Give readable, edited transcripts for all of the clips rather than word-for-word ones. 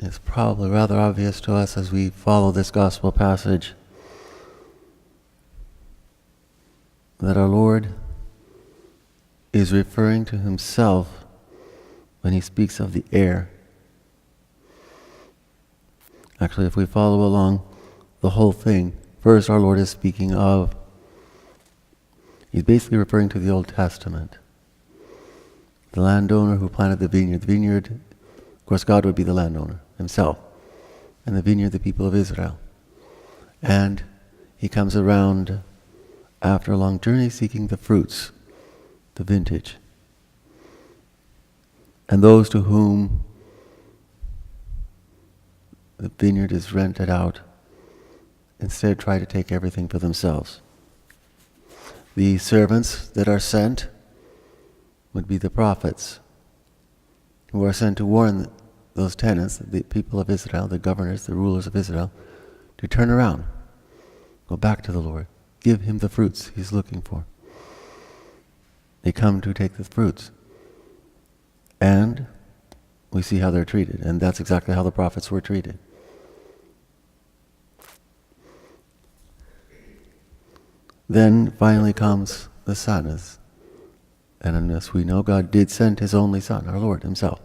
It's probably rather obvious to us as we follow this gospel passage that our Lord is referring to himself when he speaks of the heir. Actually, if we follow along the whole thing, first our Lord is speaking of, he's basically referring to the Old Testament. The landowner who planted the vineyard. The vineyard, of course, God would be the landowner himself. And the vineyard, the people of Israel. And he comes around after a long journey seeking the fruits, the vintage. And those to whom the vineyard is rented out instead try to take everything for themselves. The servants that are sent would be the prophets, who are sent to warn those tenants, the people of Israel, the governors, the rulers of Israel, to turn around, go back to the Lord, give him the fruits he's looking for. They come to take the fruits. And we see how they're treated, and that's exactly how the prophets were treated. Then finally comes the Son. And as we know, God did send his only Son, our Lord himself.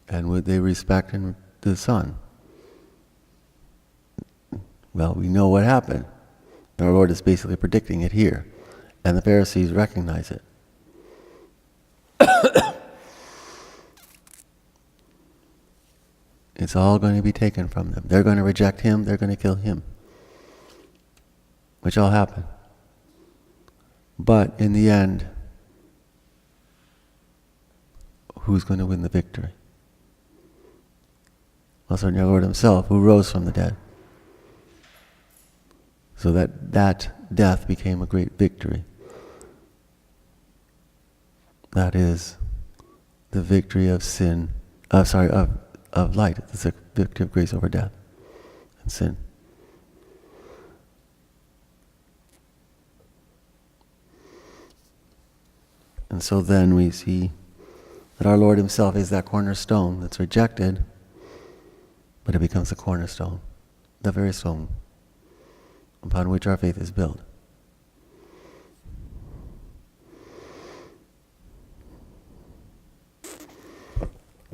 And would they respect the Son? Well, we know what happened. Our Lord is basically predicting it here. And the Pharisees recognize it. It's all going to be taken from them. They're going to reject him. They're going to kill him. Which all happened. But in the end, who's going to win the victory? Well, certainly our Lord himself, who rose from the dead. So that death became a great victory. That is the victory of sin, of light. It's the victory of grace over death and sin. And so then we see that our Lord himself is that cornerstone that's rejected, but it becomes the cornerstone, the very stone upon which our faith is built.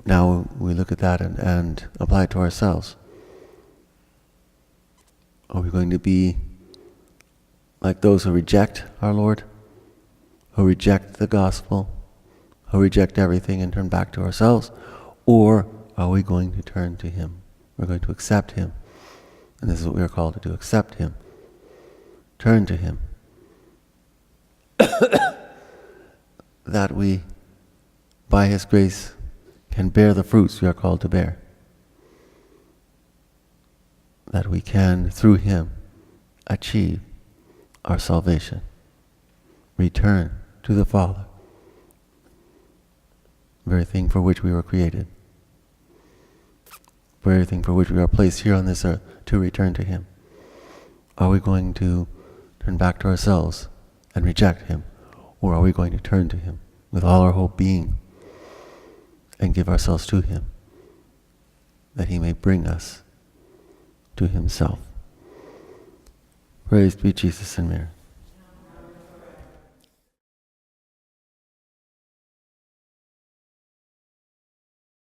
Now we look at that and apply it to ourselves. Are we going to be like those who reject our Lord? Who reject the gospel? Who reject everything and turn back to ourselves? Or are we going to turn to him? We're going to accept him. And this is what we are called to do, accept him. Turn to him. That we, by his grace, can bear the fruits we are called to bear. That we can, through him, achieve our salvation. Return to the Father. The very thing for which we were created. The very thing for which we are placed here on this earth, to return to him. Are we going to turn back to ourselves and reject him? Or are we going to turn to him with all our whole being and give ourselves to him, that he may bring us to himself? Praised be Jesus and Mary.